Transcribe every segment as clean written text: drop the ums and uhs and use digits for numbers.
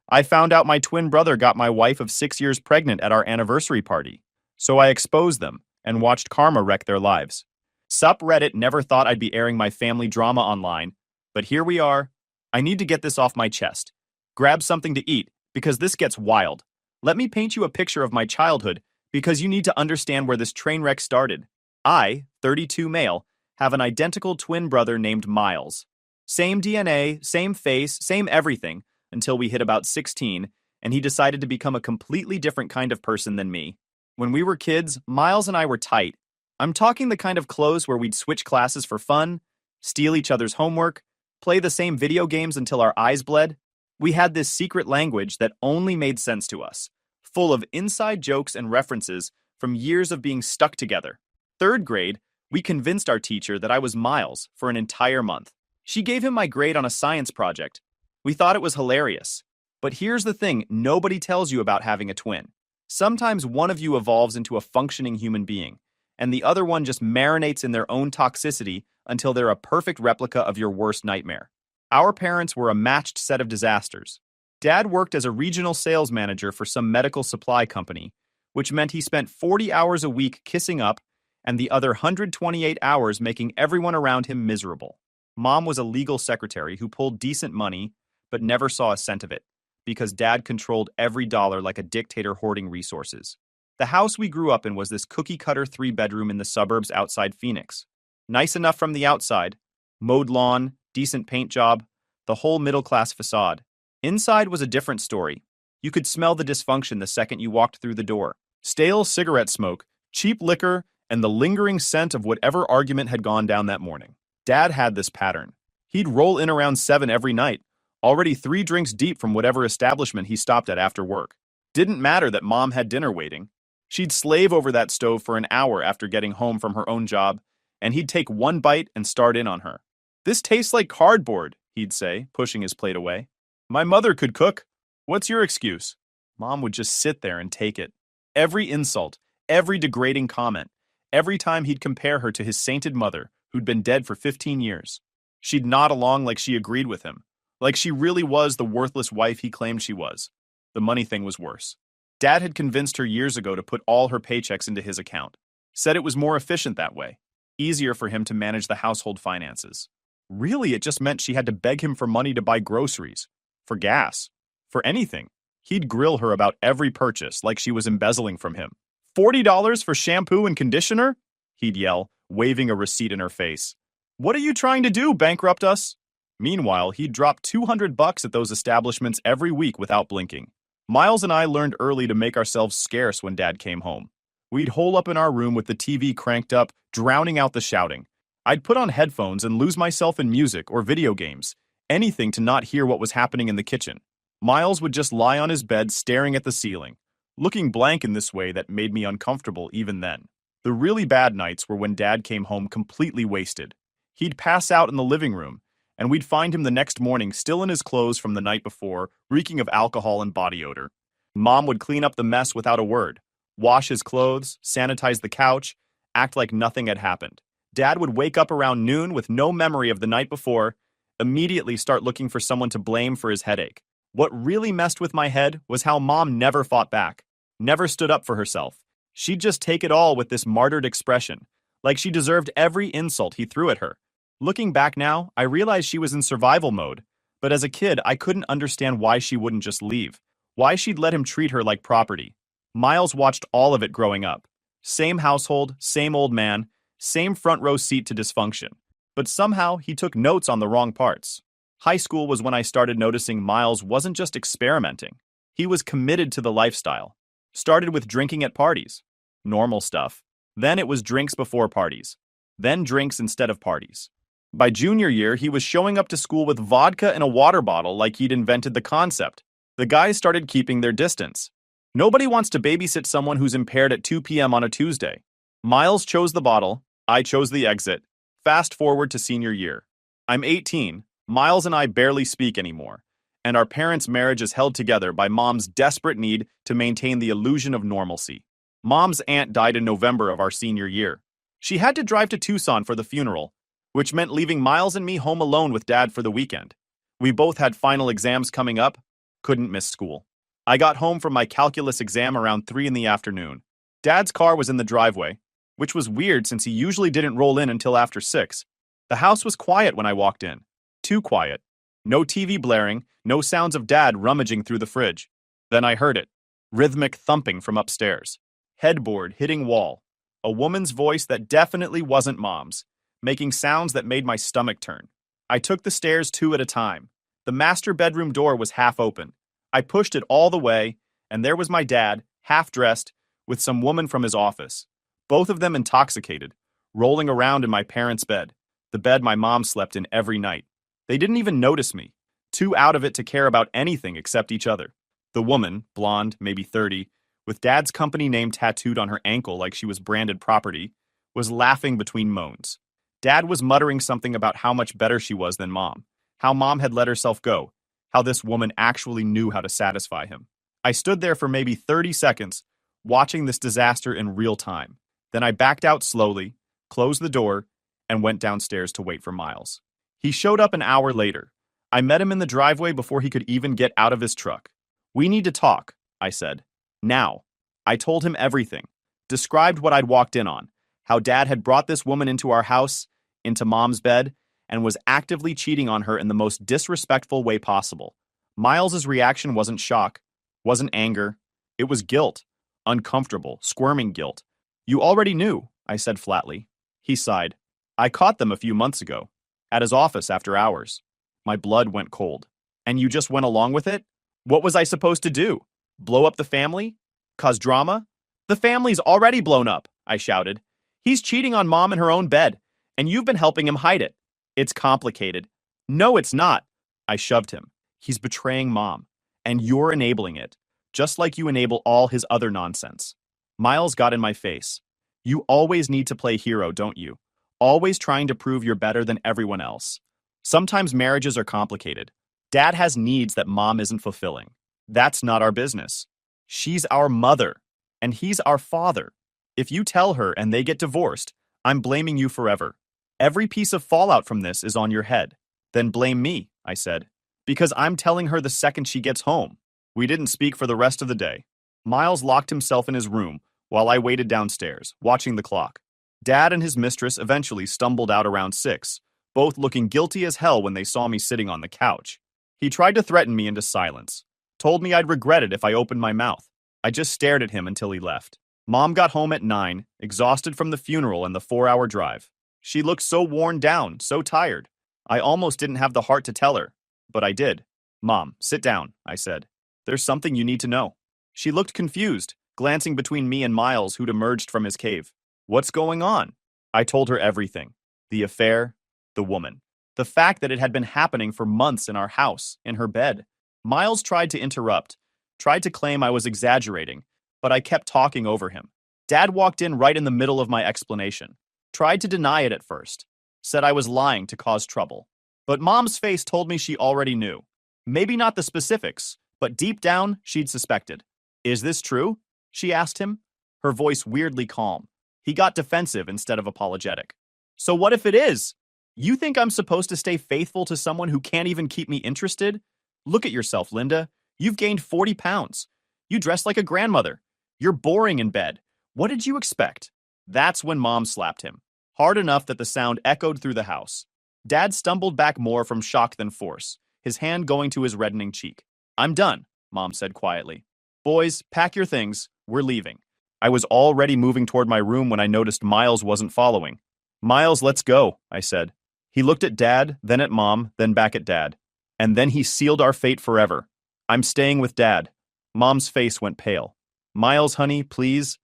I found out my twin brother got my wife of 6 years pregnant at our anniversary party. So I exposed them and watched karma wreck their lives. Sup Reddit never thought I'd be airing my family drama online, but here we are. I need to get this off my chest. Grab something to eat, because this gets wild. Let me paint you a picture of my childhood, because you need to understand where this train wreck started. I, 32 male, have an identical twin brother named Miles. Same DNA, same face, same everything, until we hit about 16, and he decided to become a completely different kind of person than me. When we were kids, Miles and I were tight. I'm talking the kind of close where we'd switch classes for fun, steal each other's homework, play the same video games until our eyes bled. We had this secret language that only made sense to us, full of inside jokes and references from years of being stuck together. Third grade, we convinced our teacher that I was Miles for an entire month. She gave him my grade on a science project. We thought it was hilarious. But here's the thing nobody tells you about having a twin. Sometimes one of you evolves into a functioning human being, and the other one just marinates in their own toxicity until they're a perfect replica of your worst nightmare. Our parents were a matched set of disasters. Dad worked as a regional sales manager for some medical supply company, which meant he spent 40 hours a week kissing up and the other 128 hours making everyone around him miserable. Mom was a legal secretary who pulled decent money, but never saw a cent of it, because Dad controlled every dollar like a dictator hoarding resources. The house we grew up in was this cookie-cutter 3-bedroom in the suburbs outside Phoenix. Nice enough from the outside, mowed lawn, decent paint job, the whole middle-class facade. Inside was a different story. You could smell the dysfunction the second you walked through the door. Stale cigarette smoke, cheap liquor, and the lingering scent of whatever argument had gone down that morning. Dad had this pattern. He'd roll in around 7 every night, already 3 drinks deep from whatever establishment he stopped at after work. Didn't matter that Mom had dinner waiting. She'd slave over that stove for an hour after getting home from her own job, and he'd take one bite and start in on her. "This tastes like cardboard," he'd say, pushing his plate away. "My mother could cook. What's your excuse?" Mom would just sit there and take it. Every insult, every degrading comment, every time he'd compare her to his sainted mother, who'd been dead for 15 years. She'd nod along like she agreed with him, like she really was the worthless wife he claimed she was. The money thing was worse. Dad had convinced her years ago to put all her paychecks into his account. Said it was more efficient that way. Easier for him to manage the household finances. Really, it just meant she had to beg him for money to buy groceries, for gas, for anything. He'd grill her about every purchase like she was embezzling from him. $40 for shampoo and conditioner? He'd yell, waving a receipt in her face. What are you trying to do, bankrupt us? Meanwhile, he'd drop $200 at those establishments every week without blinking. Miles and I learned early to make ourselves scarce when Dad came home. We'd hole up in our room with the TV cranked up, drowning out the shouting. I'd put on headphones and lose myself in music or video games, anything to not hear what was happening in the kitchen. Miles would just lie on his bed staring at the ceiling, looking blank in this way that made me uncomfortable even then. The really bad nights were when Dad came home completely wasted. He'd pass out in the living room, and we'd find him the next morning still in his clothes from the night before, reeking of alcohol and body odor. Mom would clean up the mess without a word, wash his clothes, sanitize the couch, act like nothing had happened. Dad would wake up around noon with no memory of the night before, immediately start looking for someone to blame for his headache. What really messed with my head was how Mom never fought back, never stood up for herself. She'd just take it all with this martyred expression, like she deserved every insult he threw at her. Looking back now, I realize she was in survival mode, but as a kid, I couldn't understand why she wouldn't just leave, why she'd let him treat her like property. Miles watched all of it growing up. Same household, same old man, same front row seat to dysfunction. But somehow, he took notes on the wrong parts. High school was when I started noticing Miles wasn't just experimenting. He was committed to the lifestyle. Started with drinking at parties. Normal stuff. Then it was drinks before parties. Then drinks instead of parties. By junior year, he was showing up to school with vodka in a water bottle like he'd invented the concept. The guys started keeping their distance. Nobody wants to babysit someone who's impaired at 2 p.m. on a Tuesday. Miles chose the bottle, I chose the exit. Fast forward to senior year. I'm 18, Miles and I barely speak anymore, and our parents' marriage is held together by Mom's desperate need to maintain the illusion of normalcy. Mom's aunt died in November of our senior year. She had to drive to Tucson for the funeral, which meant leaving Miles and me home alone with Dad for the weekend. We both had final exams coming up, Couldn't miss school. I got home from my calculus exam around 3 in the afternoon. Dad's car was in the driveway, which was weird since he usually didn't roll in until after 6. The house was quiet when I walked in. Too quiet. No TV blaring, no sounds of Dad rummaging through the fridge. Then I heard it. Rhythmic thumping from upstairs. Headboard hitting wall. A woman's voice that definitely wasn't Mom's, making sounds that made my stomach turn. I took the stairs 2 at a time. The master bedroom door was half open. I pushed it all the way, and there was my dad, half dressed, with some woman from his office. Both of them intoxicated, rolling around in my parents' bed, the bed my mom slept in every night. They didn't even notice me, too out of it to care about anything except each other. The woman, blonde, maybe 30, with Dad's company name tattooed on her ankle like she was branded property, was laughing between moans. Dad was muttering something about how much better she was than Mom, how Mom had let herself go, how this woman actually knew how to satisfy him. I stood there for maybe 30 seconds, watching this disaster in real time. Then I backed out slowly, closed the door, and went downstairs to wait for Miles. He showed up an hour later. I met him in the driveway before he could even get out of his truck. "We need to talk," I said. "Now." I told him everything, described what I'd walked in on, how Dad had brought this woman into our house, into Mom's bed, and was actively cheating on her in the most disrespectful way possible. Miles's reaction wasn't shock, wasn't anger. It was guilt, uncomfortable, squirming guilt. "You already knew," I said flatly. He sighed. "I caught them a few months ago, at his office after hours." My blood went cold. "And you just went along with it? What was I supposed to do? Blow up the family? Cause drama?" "The family's already blown up," I shouted. "He's cheating on Mom in her own bed, and you've been helping him hide it. It's complicated." "No, it's not." I shoved him. "He's betraying Mom, and you're enabling it, just like you enable all his other nonsense." Miles got in my face. "You always need to play hero, don't you? Always trying to prove you're better than everyone else. Sometimes marriages are complicated. Dad has needs that Mom isn't fulfilling. That's not our business. She's our mother, and he's our father. If you tell her and they get divorced, I'm blaming you forever. Every piece of fallout from this is on your head." "Then blame me," I said, "because I'm telling her the second she gets home." We didn't speak for the rest of the day. Miles locked himself in his room while I waited downstairs, watching the clock. Dad and his mistress eventually stumbled out around 6, both looking guilty as hell when they saw me sitting on the couch. He tried to threaten me into silence, told me I'd regret it if I opened my mouth. I just stared at him until he left. Mom got home at 9, exhausted from the funeral and the 4-hour drive. She looked so worn down, so tired. I almost didn't have the heart to tell her, but I did. "Mom, sit down," I said. "There's something you need to know." She looked confused, glancing between me and Miles, who'd emerged from his cave. "What's going on?" I told her everything. The affair, the woman. The fact that it had been happening for months in our house, in her bed. Miles tried to interrupt, tried to claim I was exaggerating, but I kept talking over him. Dad walked in right in the middle of my explanation. Tried to deny it at first. Said I was lying to cause trouble. But Mom's face told me she already knew. Maybe not the specifics, but deep down, she'd suspected. "Is this true?" she asked him, her voice weirdly calm. He got defensive instead of apologetic. "So what if it is? You think I'm supposed to stay faithful to someone who can't even keep me interested? Look at yourself, Linda. You've gained 40 pounds. You dress like a grandmother. You're boring in bed. What did you expect?" That's when Mom slapped him, hard enough that the sound echoed through the house. Dad stumbled back more from shock than force, his hand going to his reddening cheek. "I'm done," Mom said quietly. "Boys, pack your things. We're leaving." I was already moving toward my room when I noticed Miles wasn't following. "Miles, let's go," I said. He looked at Dad, then at Mom, then back at Dad. And then he sealed our fate forever. "I'm staying with Dad." Mom's face went pale. "Miles, honey, please."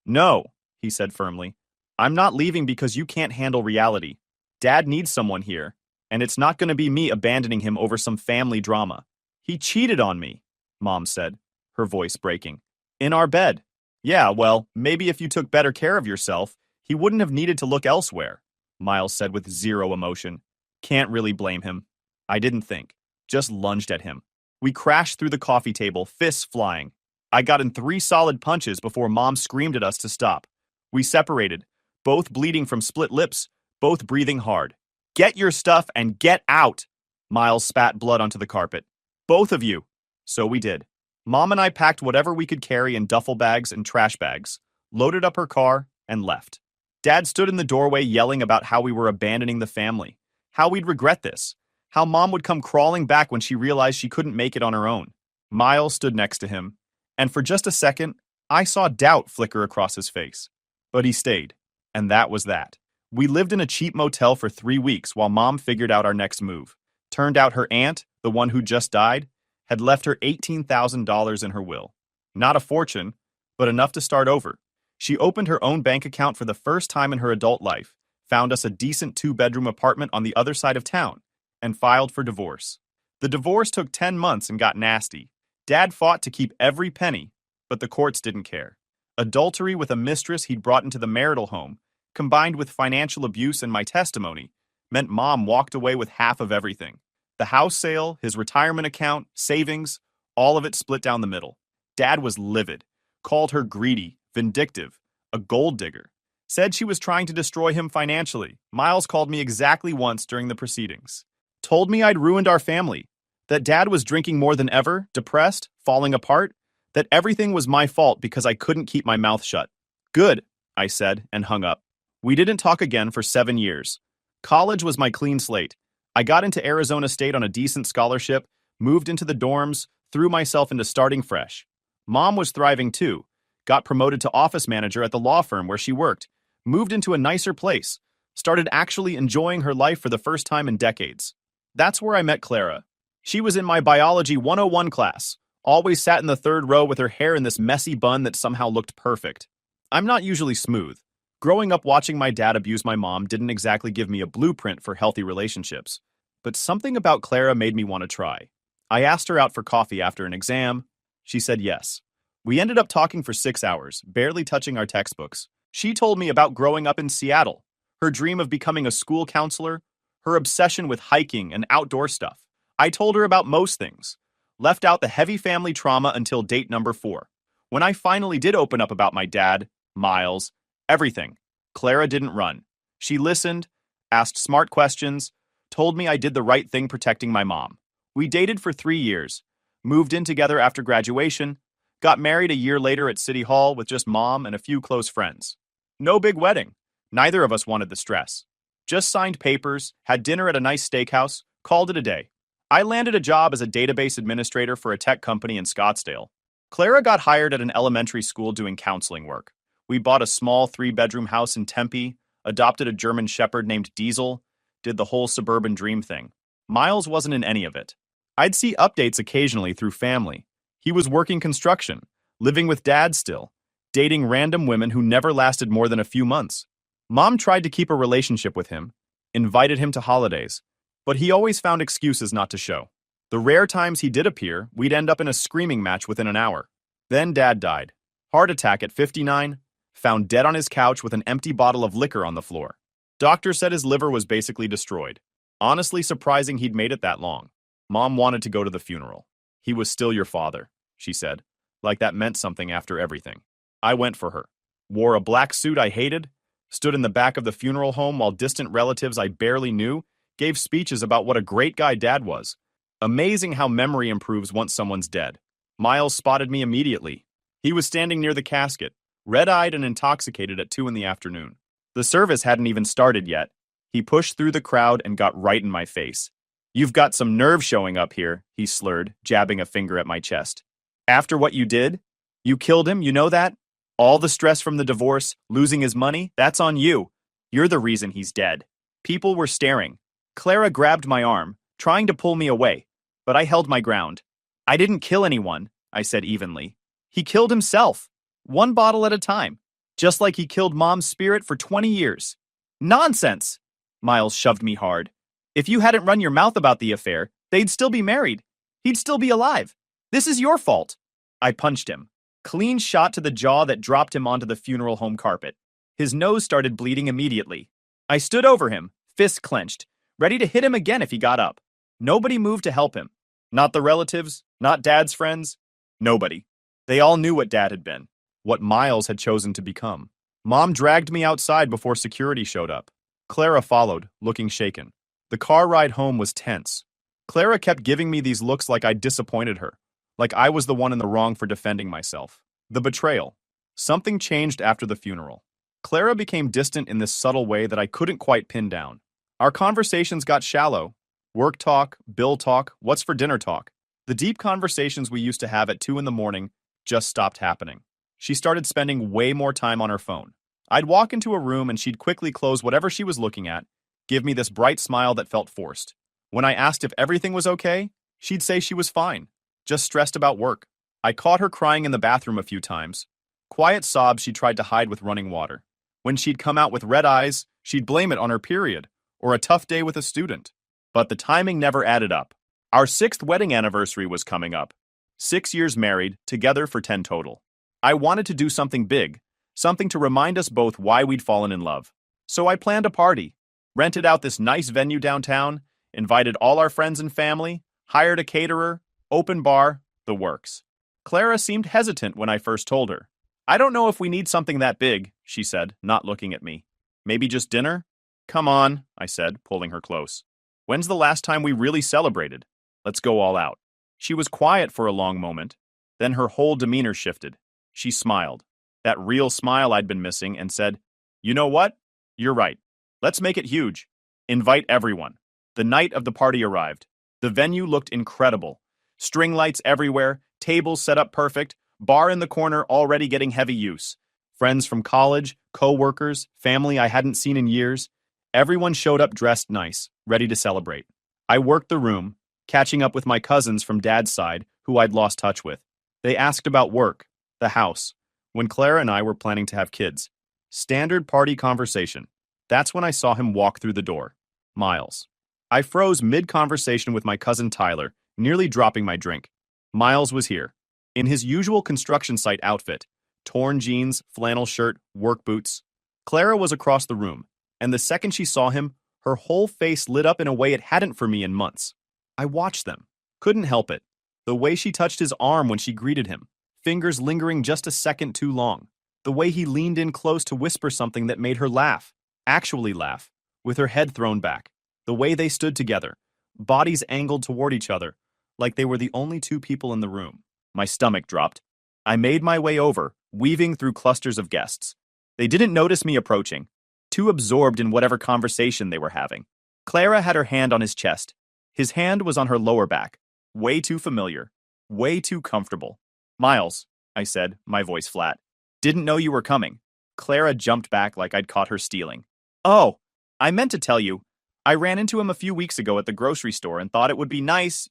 "No," he said firmly. "I'm not leaving because you can't handle reality. Dad needs someone here, and it's not going to be me abandoning him over some family drama." "He cheated on me," Mom said, her voice breaking. "In our bed." "Yeah, well, maybe if you took better care of yourself, he wouldn't have needed to look elsewhere," Miles said with zero emotion. "Can't really blame him." I didn't think, just lunged at him. We crashed through the coffee table, fists flying. I got in 3 solid punches before Mom screamed at us to stop. We separated, both bleeding from split lips, both breathing hard. "Get your stuff and get out!" Miles spat blood onto the carpet. "Both of you!" So we did. Mom and I packed whatever we could carry in duffel bags and trash bags, loaded up her car, and left. Dad stood in the doorway yelling about how we were abandoning the family, how we'd regret this, how Mom would come crawling back when she realized she couldn't make it on her own. Miles stood next to him, and for just a second, I saw doubt flicker across his face. But he stayed, and that was that. We lived in a cheap motel for 3 weeks while Mom figured out our next move. Turned out her aunt, the one who just died, had left her $18,000 in her will. Not a fortune, but enough to start over. She opened her own bank account for the first time in her adult life, found us a decent 2-bedroom apartment on the other side of town, and filed for divorce. The divorce took 10 months and got nasty. Dad fought to keep every penny, but the courts didn't care. Adultery with a mistress he'd brought into the marital home, combined with financial abuse and my testimony, meant Mom walked away with half of everything. The house sale, his retirement account, savings, all of it split down the middle. Dad was livid, called her greedy, vindictive, a gold digger. Said she was trying to destroy him financially. Miles called me exactly once during the proceedings. Told me I'd ruined our family, that Dad was drinking more than ever, depressed, falling apart, that everything was my fault because I couldn't keep my mouth shut. Good, I said, and hung up. We didn't talk again for 7 years. College was my clean slate. I got into Arizona State on a decent scholarship, moved into the dorms, threw myself into starting fresh. Mom was thriving too. Got promoted to office manager at the law firm where she worked, moved into a nicer place, started actually enjoying her life for the first time in decades. That's where I met Clara. She was in my Biology 101 class, always sat in the 3rd row with her hair in this messy bun that somehow looked perfect. I'm not usually smooth. Growing up watching my dad abuse my mom didn't exactly give me a blueprint for healthy relationships, but something about Clara made me want to try. I asked her out for coffee after an exam. She said yes. We ended up talking for 6 hours, barely touching our textbooks. She told me about growing up in Seattle, her dream of becoming a school counselor, her obsession with hiking and outdoor stuff. I told her about most things. Left out the heavy family trauma until date number 4. When I finally did open up about my dad, Miles, everything, Clara didn't run. She listened, asked smart questions, told me I did the right thing protecting my mom. We dated for 3 years, moved in together after graduation, got married a year later at City Hall with just Mom and a few close friends. No big wedding. Neither of us wanted the stress. Just signed papers, had dinner at a nice steakhouse, called it a day. I landed a job as a database administrator for a tech company in Scottsdale. Clara got hired at an elementary school doing counseling work. We bought a small 3-bedroom house in Tempe, adopted a German Shepherd named Diesel, did the whole suburban dream thing. Miles wasn't in any of it. I'd see updates occasionally through family. He was working construction, living with Dad still, dating random women who never lasted more than a few months. Mom tried to keep a relationship with him, invited him to holidays, but he always found excuses not to show. The rare times he did appear, we'd end up in a screaming match within an hour. Then Dad died. Heart attack at 59, found dead on his couch with an empty bottle of liquor on the floor. Doctor said his liver was basically destroyed. Honestly surprising he'd made it that long. Mom wanted to go to the funeral. He was still your father, she said, like that meant something after everything. I went for her. Wore a black suit I hated, stood in the back of the funeral home while distant relatives I barely knew gave speeches about what a great guy Dad was. Amazing how memory improves once someone's dead. Miles spotted me immediately. He was standing near the casket, red-eyed and intoxicated at 2 in the afternoon. The service hadn't even started yet. He pushed through the crowd and got right in my face. "You've got some nerve showing up here," he slurred, jabbing a finger at my chest. "After what you did? You killed him, you know that? All the stress from the divorce, losing his money, that's on you. You're the reason he's dead." People were staring. Clara grabbed my arm, trying to pull me away, but I held my ground. "I didn't kill anyone," I said evenly. "He killed himself, 1 bottle at a time, just like he killed Mom's spirit for 20 years. "Nonsense!" Miles shoved me hard. "If you hadn't run your mouth about the affair, they'd still be married. He'd still be alive. This is your fault." I punched him. Clean shot to the jaw that dropped him onto the funeral home carpet. His nose started bleeding immediately. I stood over him, fists clenched, ready to hit him again if he got up. Nobody moved to help him. Not the relatives, not Dad's friends. Nobody. They all knew what Dad had been, what Miles had chosen to become. Mom dragged me outside before security showed up. Clara followed, looking shaken. The car ride home was tense. Clara kept giving me these looks like I'd disappointed her, like I was the one in the wrong for defending myself. The betrayal. Something changed after the funeral. Clara became distant in this subtle way that I couldn't quite pin down. Our conversations got shallow. Work talk, bill talk, what's for dinner talk. The deep conversations we used to have at 2 in the morning just stopped happening. She started spending way more time on her phone. I'd walk into a room and she'd quickly close whatever she was looking at, give me this bright smile that felt forced. When I asked if everything was okay, she'd say she was fine, just stressed about work. I caught her crying in the bathroom a few times. Quiet sobs she tried to hide with running water. When she'd come out with red eyes, she'd blame it on her period, or a tough day with a student. But the timing never added up. Our 6th wedding anniversary was coming up. 6 years married, together for 10 total. I wanted to do something big, something to remind us both why we'd fallen in love. So I planned a party, rented out this nice venue downtown, invited all our friends and family, hired a caterer, open bar, the works. Clara seemed hesitant when I first told her. I don't know if we need something that big, she said, not looking at me. Maybe just dinner? Come on, I said, pulling her close. When's the last time we really celebrated? Let's go all out. She was quiet for a long moment. Then her whole demeanor shifted. She smiled, that real smile I'd been missing, and said, You know what? You're right. Let's make it huge. Invite everyone. The night of the party arrived. The venue looked incredible. String lights everywhere, tables set up perfect, bar in the corner already getting heavy use. Friends from college, co-workers, family I hadn't seen in years. Everyone showed up dressed nice, ready to celebrate. I worked the room, catching up with my cousins from Dad's side, who I'd lost touch with. They asked about work, the house, when Clara and I were planning to have kids. Standard party conversation. That's when I saw him walk through the door. Miles. I froze mid-conversation with my cousin Tyler, nearly dropping my drink. Miles was here. In his usual construction site outfit, torn jeans, flannel shirt, work boots. Clara was across the room, and the second she saw him, her whole face lit up in a way it hadn't for me in months. I watched them. Couldn't help it. The way she touched his arm when she greeted him, fingers lingering just a second too long. The way he leaned in close to whisper something that made her laugh, actually laugh, with her head thrown back. The way they stood together, bodies angled toward each other, like they were the only two people in the room. My stomach dropped. I made my way over, weaving through clusters of guests. They didn't notice me approaching, too absorbed in whatever conversation they were having. Clara had her hand on his chest. His hand was on her lower back. Way too familiar. Way too comfortable. Miles, I said, my voice flat. Didn't know you were coming. Clara jumped back like I'd caught her stealing. Oh, I meant to tell you. I ran into him a few weeks ago at the grocery store and thought it would be nice,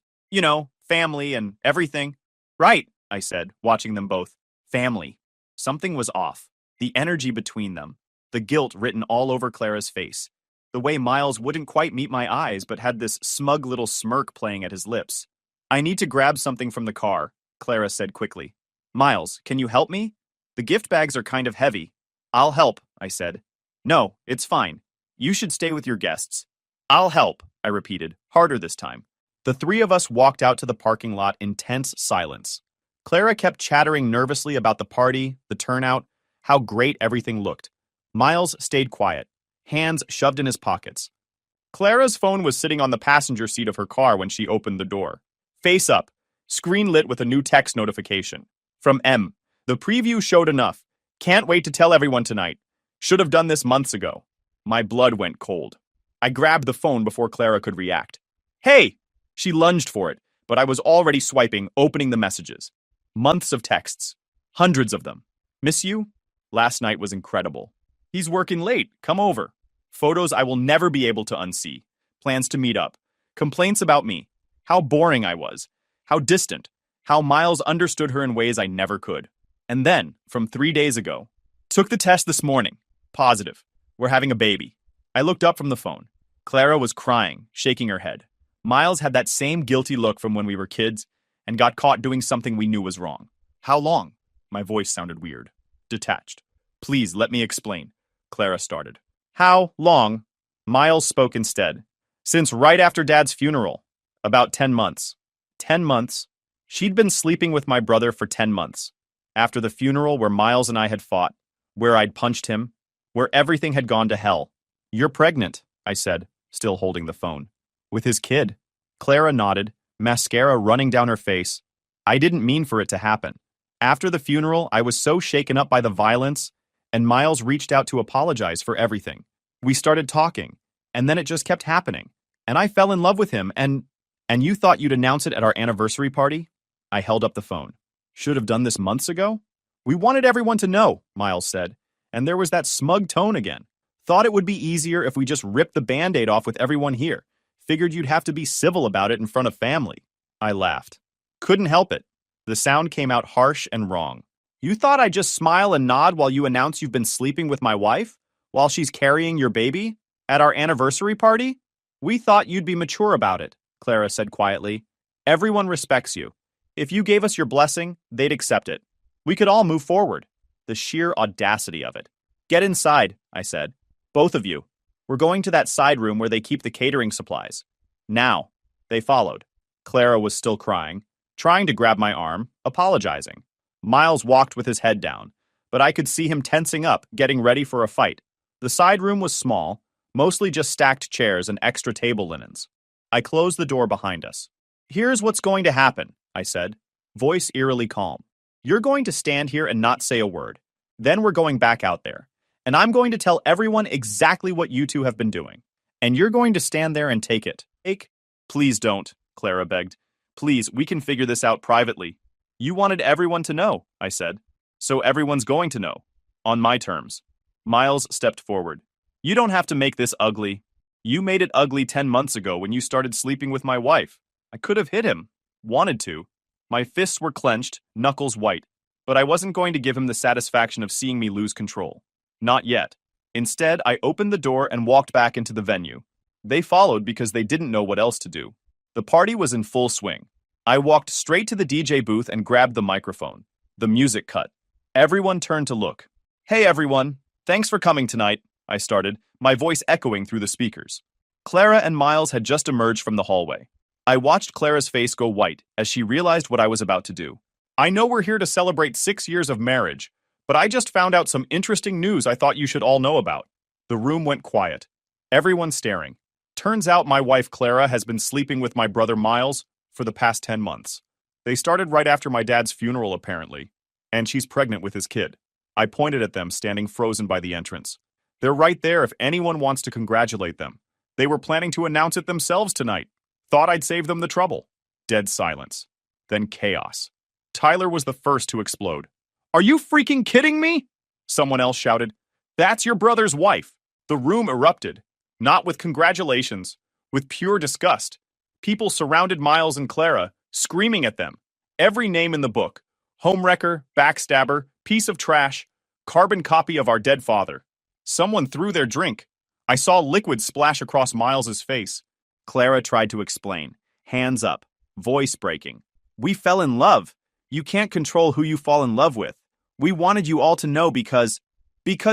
family and everything. Right, I said, watching them both. Family. Something was off. The energy between them. The guilt written all over Clara's face. The way Miles wouldn't quite meet my eyes but had this smug little smirk playing at his lips. I need to grab something from the car, Clara said quickly. Miles, can you help me? The gift bags are kind of heavy. I'll help, I said. No, it's fine. You should stay with your guests. I'll help, I repeated, harder this time. The three of us walked out to the parking lot in tense silence. Clara kept chattering nervously about the party, the turnout, how great everything looked. Miles stayed quiet, hands shoved in his pockets. Clara's phone was sitting on the passenger seat of her car when she opened the door. Face up, screen lit with a new text notification. From M. The preview showed enough. Can't wait to tell everyone tonight. Should have done this months ago. My blood went cold. I grabbed the phone before Clara could react. Hey! She lunged for it, but I was already swiping, opening the messages. Months of texts. Hundreds of them. Miss you? Last night was incredible. He's working late. Come over. Photos I will never be able to unsee. Plans to meet up. Complaints about me. How boring I was. How distant. How Miles understood her in ways I never could. And then, from 3 days ago, took the test this morning. Positive. We're having a baby. I looked up from the phone. Clara was crying, shaking her head. Miles had that same guilty look from when we were kids and got caught doing something we knew was wrong. How long? My voice sounded weird. Detached. Please, let me explain. Clara started. How long? Miles spoke instead. Since right after Dad's funeral. About 10 months. 10 months? She'd been sleeping with my brother for 10 months. After the funeral where Miles and I had fought, where I'd punched him, where everything had gone to hell. You're pregnant, I said, still holding the phone. With his kid. Clara nodded, mascara running down her face. I didn't mean for it to happen. After the funeral, I was so shaken up by the violence, and Miles reached out to apologize for everything. We started talking, and then it just kept happening. And I fell in love with him, and you thought you'd announce it at our anniversary party? I held up the phone. Should have done this months ago? We wanted everyone to know, Miles said, and there was that smug tone again. Thought it would be easier if we just ripped the Band-Aid off with everyone here. Figured you'd have to be civil about it in front of family. I laughed. Couldn't help it. The sound came out harsh and wrong. You thought I'd just smile and nod while you announce you've been sleeping with my wife? While she's carrying your baby? At our anniversary party? We thought you'd be mature about it, Clara said quietly. Everyone respects you. If you gave us your blessing, they'd accept it. We could all move forward. The sheer audacity of it. Get inside, I said. Both of you. We're going to that side room where they keep the catering supplies. Now. They followed. Clara was still crying, trying to grab my arm, apologizing. Miles walked with his head down, but I could see him tensing up, getting ready for a fight. The side room was small, mostly just stacked chairs and extra table linens. I closed the door behind us. Here's what's going to happen, I said, voice eerily calm. You're going to stand here and not say a word. Then we're going back out there. And I'm going to tell everyone exactly what you two have been doing. And you're going to stand there and take it. Please don't, Clara begged. Please, we can figure this out privately. You wanted everyone to know, I said. So everyone's going to know. On my terms. Miles stepped forward. You don't have to make this ugly. You made it ugly 10 months ago when you started sleeping with my wife. I could have hit him. Wanted to. My fists were clenched, knuckles white. But I wasn't going to give him the satisfaction of seeing me lose control. Not yet. Instead, I opened the door and walked back into the venue. They followed because they didn't know what else to do. The party was in full swing. I walked straight to the DJ booth and grabbed the microphone. The music cut. Everyone turned to look. Hey everyone, thanks for coming tonight, I started, my voice echoing through the speakers. Clara and Miles had just emerged from the hallway. I watched Clara's face go white as she realized what I was about to do. I know we're here to celebrate 6 years of marriage, but I just found out some interesting news I thought you should all know about. The room went quiet. Everyone staring. Turns out my wife Clara has been sleeping with my brother Miles for the past 10 months. They started right after my dad's funeral, apparently. And she's pregnant with his kid. I pointed at them standing frozen by the entrance. They're right there if anyone wants to congratulate them. They were planning to announce it themselves tonight. Thought I'd save them the trouble. Dead silence. Then chaos. Tyler was the first to explode. Are you freaking kidding me? Someone else shouted. That's your brother's wife. The room erupted. Not with congratulations, with pure disgust. People surrounded Miles and Clara, screaming at them. Every name in the book. Homewrecker, backstabber, piece of trash, carbon copy of our dead father. Someone threw their drink. I saw liquid splash across Miles's face. Clara tried to explain. Hands up. Voice breaking. We fell in love. You can't control who you fall in love with. We wanted you all to know because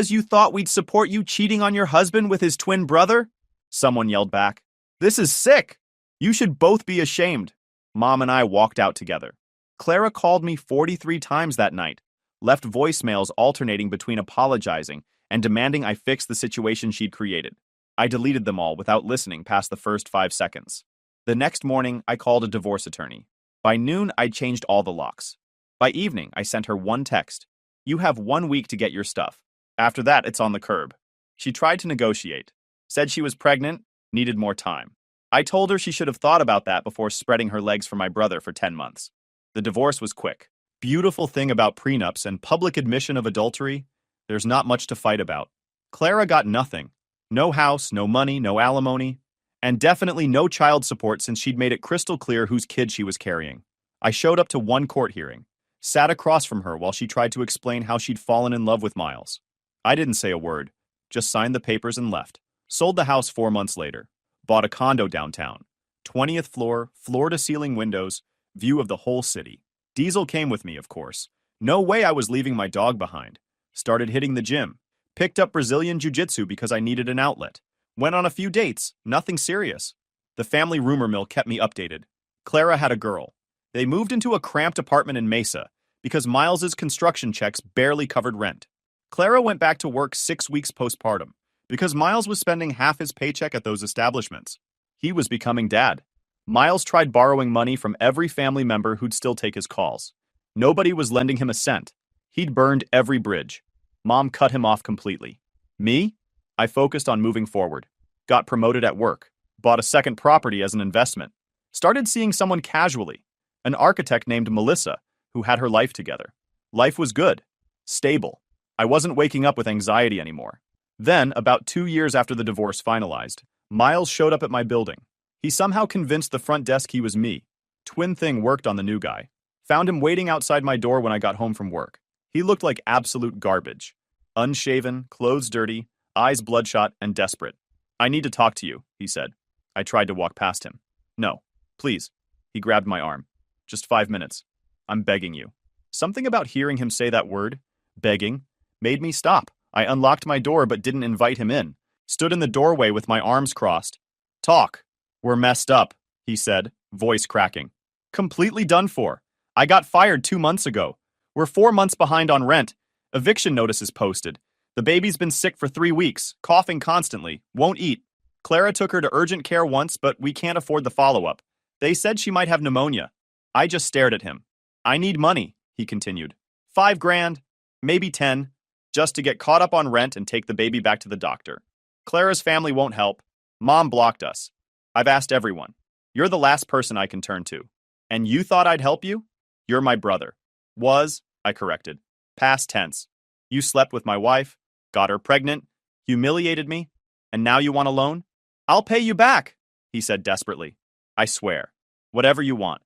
you thought we'd support you cheating on your husband with his twin brother? Someone yelled back. This is sick. You should both be ashamed. Mom and I walked out together. Clara called me 43 times that night, left voicemails alternating between apologizing and demanding I fix the situation she'd created. I deleted them all without listening past the first 5 seconds. The next morning, I called a divorce attorney. By noon, I'd changed all the locks. By evening, I sent her one text. You have 1 week to get your stuff. After that, it's on the curb. She tried to negotiate. Said she was pregnant, needed more time. I told her she should have thought about that before spreading her legs for my brother for 10 months. The divorce was quick. Beautiful thing about prenups and public admission of adultery, there's not much to fight about. Clara got nothing. No house, no money, no alimony, and definitely no child support since she'd made it crystal clear whose kid she was carrying. I showed up to one court hearing, sat across from her while she tried to explain how she'd fallen in love with Miles. I didn't say a word, just signed the papers and left. Sold the house 4 months later. Bought a condo downtown. 20th floor, floor-to-ceiling windows, view of the whole city. Diesel came with me, of course. No way I was leaving my dog behind. Started hitting the gym. Picked up Brazilian jiu-jitsu because I needed an outlet. Went on a few dates, nothing serious. The family rumor mill kept me updated. Clara had a girl. They moved into a cramped apartment in Mesa because Miles's construction checks barely covered rent. Clara went back to work 6 weeks postpartum because Miles was spending half his paycheck at those establishments. He was becoming dad. Miles tried borrowing money from every family member who'd still take his calls. Nobody was lending him a cent. He'd burned every bridge. Mom cut him off completely. Me? I focused on moving forward. Got promoted at work. Bought a second property as an investment. Started seeing someone casually. An architect named Melissa, who had her life together. Life was good. Stable. I wasn't waking up with anxiety anymore. Then, about 2 years after the divorce finalized, Miles showed up at my building. He somehow convinced the front desk he was me. Twin thing worked on the new guy. Found him waiting outside my door when I got home from work. He looked like absolute garbage. Unshaven, clothes dirty, eyes bloodshot, and desperate. I need to talk to you, he said. I tried to walk past him. No, please. He grabbed my arm. Just 5 minutes. I'm begging you. Something about hearing him say that word, begging, made me stop. I unlocked my door but didn't invite him in. Stood in the doorway with my arms crossed. Talk. We're messed up, he said, voice cracking. Completely done for. I got fired 2 months ago. We're 4 months behind on rent. Eviction notices posted. The baby's been sick for 3 weeks, coughing constantly, won't eat. Clara took her to urgent care once, but we can't afford the follow-up. They said she might have pneumonia. I just stared at him. I need money, he continued. 5 grand, maybe 10, just to get caught up on rent and take the baby back to the doctor. Clara's family won't help. Mom blocked us. I've asked everyone. You're the last person I can turn to. And you thought I'd help you? You're my brother. Was, I corrected. Past tense. You slept with my wife, got her pregnant, humiliated me, and now you want a loan? I'll pay you back, he said desperately. I swear. Whatever you want.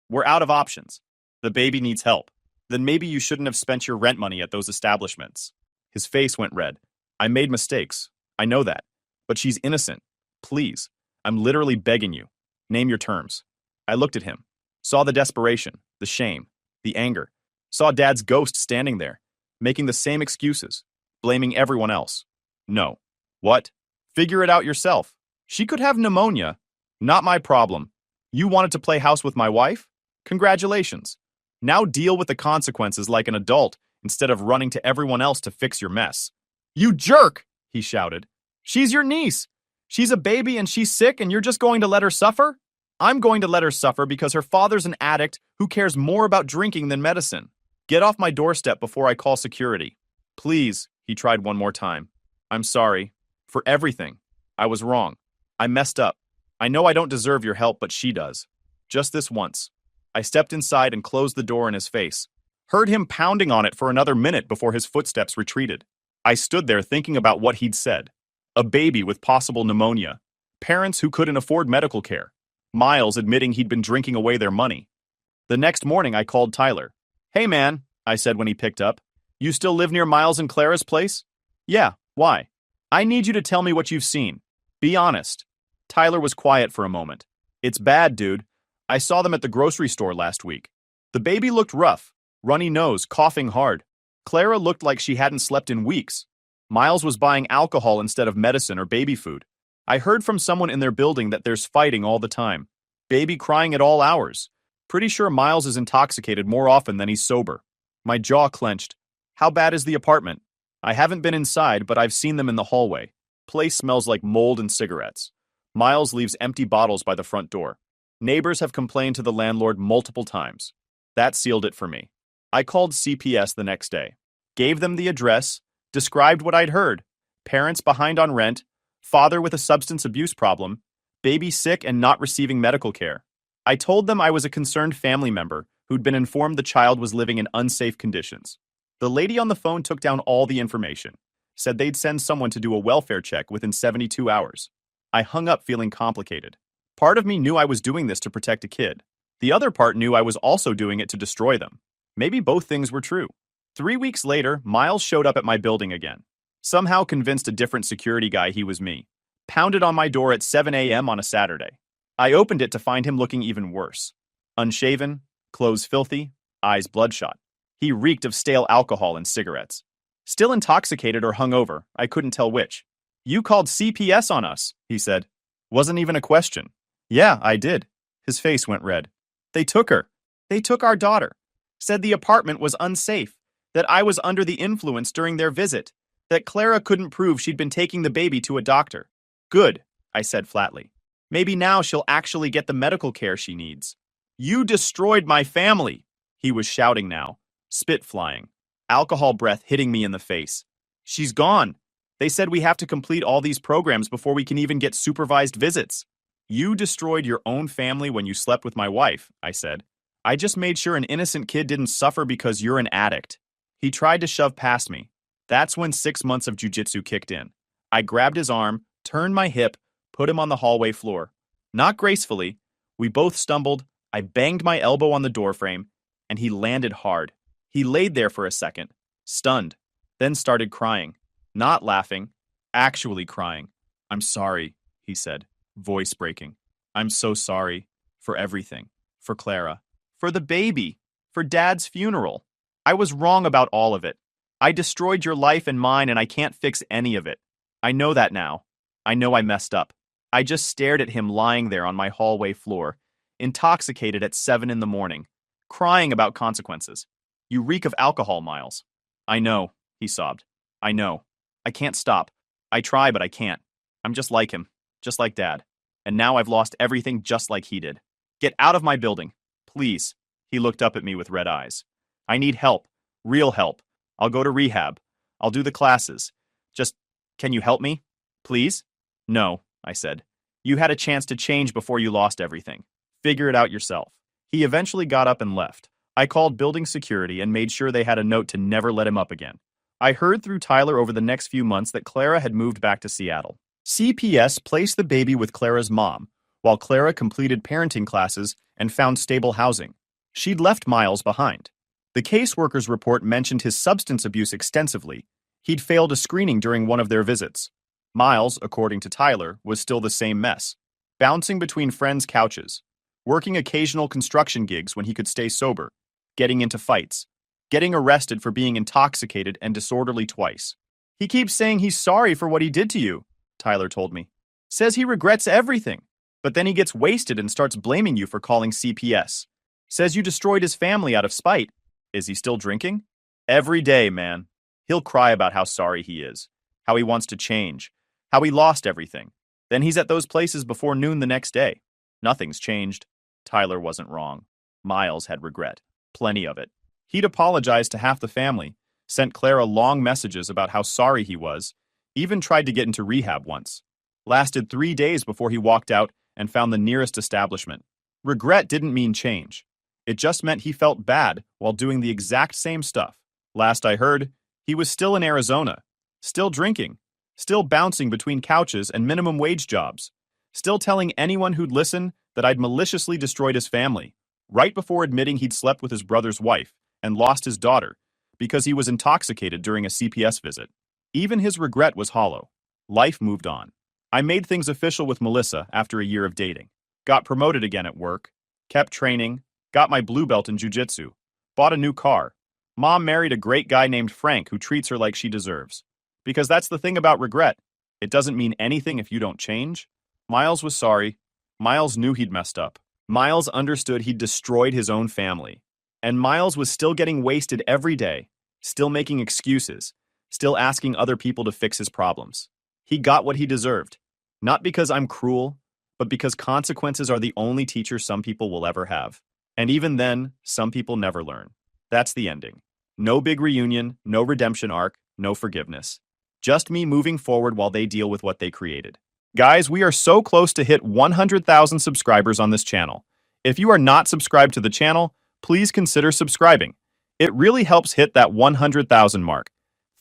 We're out of options. The baby needs help. Then maybe you shouldn't have spent your rent money at those establishments. His face went red. I made mistakes. I know that. But she's innocent. Please. I'm literally begging you. Name your terms. I looked at him. Saw the desperation, the shame, the anger. Saw Dad's ghost standing there, making the same excuses, blaming everyone else. No. What? Figure it out yourself. She could have pneumonia. Not my problem. You wanted to play house with my wife? Congratulations. Now deal with the consequences like an adult instead of running to everyone else to fix your mess. You jerk, he shouted. She's your niece. She's a baby and she's sick and you're just going to let her suffer? I'm going to let her suffer because her father's an addict who cares more about drinking than medicine. Get off my doorstep before I call security. Please, he tried one more time. I'm sorry. For everything. I was wrong. I messed up. I know I don't deserve your help, but she does. Just this once. I stepped inside and closed the door in his face. Heard him pounding on it for another minute before his footsteps retreated. I stood there thinking about what he'd said. A baby with possible pneumonia. Parents who couldn't afford medical care. Miles admitting he'd been drinking away their money. The next morning, I called Tyler. Hey man, I said when he picked up. You still live near Miles and Clara's place? Yeah, why? I need you to tell me what you've seen. Be honest. Tyler was quiet for a moment. It's bad, dude. I saw them at the grocery store last week. The baby looked rough, runny nose, coughing hard. Clara looked like she hadn't slept in weeks. Miles was buying alcohol instead of medicine or baby food. I heard from someone in their building that there's fighting all the time. Baby crying at all hours. Pretty sure Miles is intoxicated more often than he's sober. My jaw clenched. How bad is the apartment? I haven't been inside, but I've seen them in the hallway. Place smells like mold and cigarettes. Miles leaves empty bottles by the front door. Neighbors have complained to the landlord multiple times. That sealed it for me. I called CPS the next day. Gave them the address, described what I'd heard. Parents behind on rent, father with a substance abuse problem, baby sick and not receiving medical care. I told them I was a concerned family member who'd been informed the child was living in unsafe conditions. The lady on the phone took down all the information, said they'd send someone to do a welfare check within 72 hours. I hung up feeling complicated. Part of me knew I was doing this to protect a kid. The other part knew I was also doing it to destroy them. Maybe both things were true. 3 weeks later, Miles showed up at my building again. Somehow convinced a different security guy he was me. Pounded on my door at 7 a.m. on a Saturday. I opened it to find him looking even worse. Unshaven, clothes filthy, eyes bloodshot. He reeked of stale alcohol and cigarettes. Still intoxicated or hungover, I couldn't tell which. You called CPS on us, he said. Wasn't even a question. Yeah, I did. His face went red. They took her. They took our daughter. Said the apartment was unsafe. That I was under the influence during their visit. That Clara couldn't prove she'd been taking the baby to a doctor. Good, I said flatly. Maybe now she'll actually get the medical care she needs. You destroyed my family, he was shouting now, spit flying, alcohol breath hitting me in the face. She's gone. They said we have to complete all these programs before we can even get supervised visits. You destroyed your own family when you slept with my wife, I said. I just made sure an innocent kid didn't suffer because you're an addict. He tried to shove past me. That's when 6 months of jujitsu kicked in. I grabbed his arm, turned my hip, put him on the hallway floor. Not gracefully. We both stumbled. I banged my elbow on the doorframe, and he landed hard. He laid there for a second, stunned, then started crying. Not laughing, actually crying. I'm sorry, he said, voice breaking. I'm so sorry. For everything. For Clara. For the baby. For Dad's funeral. I was wrong about all of it. I destroyed your life and mine, and I can't fix any of it. I know that now. I know I messed up. I just stared at him lying there on my hallway floor, intoxicated at 7 in the morning, crying about consequences. You reek of alcohol, Miles. I know, he sobbed. I know. I can't stop. I try, but I can't. I'm just like him, just like Dad. And now I've lost everything just like he did. Get out of my building, please. He looked up at me with red eyes. I need help, real help. I'll go to rehab. I'll do the classes. Just, can you help me? Please? No, I said. You had a chance to change before you lost everything. Figure it out yourself. He eventually got up and left. I called building security and made sure they had a note to never let him up again. I heard through Tyler over the next few months that Clara had moved back to Seattle. CPS placed the baby with Clara's mom, while Clara completed parenting classes and found stable housing. She'd left Miles behind. The caseworker's report mentioned his substance abuse extensively. He'd failed a screening during one of their visits. Miles, according to Tyler, was still the same mess, bouncing between friends' couches, working occasional construction gigs when he could stay sober, getting into fights, getting arrested for being intoxicated and disorderly twice. He keeps saying he's sorry for what he did to you, Tyler told me. Says he regrets everything, but then he gets wasted and starts blaming you for calling CPS. Says you destroyed his family out of spite. Is he still drinking? Every day, man. He'll cry about how sorry he is, how he wants to change, how he lost everything. Then he's at those places before noon the next day. Nothing's changed. Tyler wasn't wrong. Miles had regret. Plenty of it. He'd apologized to half the family, sent Clara long messages about how sorry he was, even tried to get into rehab once. Lasted 3 days before he walked out and found the nearest establishment. Regret didn't mean change. It just meant he felt bad while doing the exact same stuff. Last I heard, he was still in Arizona, still drinking, still bouncing between couches and minimum wage jobs, still telling anyone who'd listen that I'd maliciously destroyed his family, right before admitting he'd slept with his brother's wife and lost his daughter because he was intoxicated during a CPS visit. Even his regret was hollow. Life moved on. I made things official with Melissa after a year of dating, got promoted again at work, kept training, got my blue belt in jiu-jitsu, bought a new car. Mom married a great guy named Frank who treats her like she deserves. Because that's the thing about regret. It doesn't mean anything if you don't change. Miles was sorry. Miles knew he'd messed up. Miles understood he'd destroyed his own family. And Miles was still getting wasted every day, still making excuses, still asking other people to fix his problems. He got what he deserved. Not because I'm cruel, but because consequences are the only teacher some people will ever have. And even then, some people never learn. That's the ending. No big reunion, no redemption arc, no forgiveness. Just me moving forward while they deal with what they created. Guys, we are so close to hit 100,000 subscribers on this channel. If you are not subscribed to the channel, please consider subscribing. It really helps hit that 100,000 mark.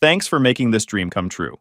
Thanks for making this dream come true.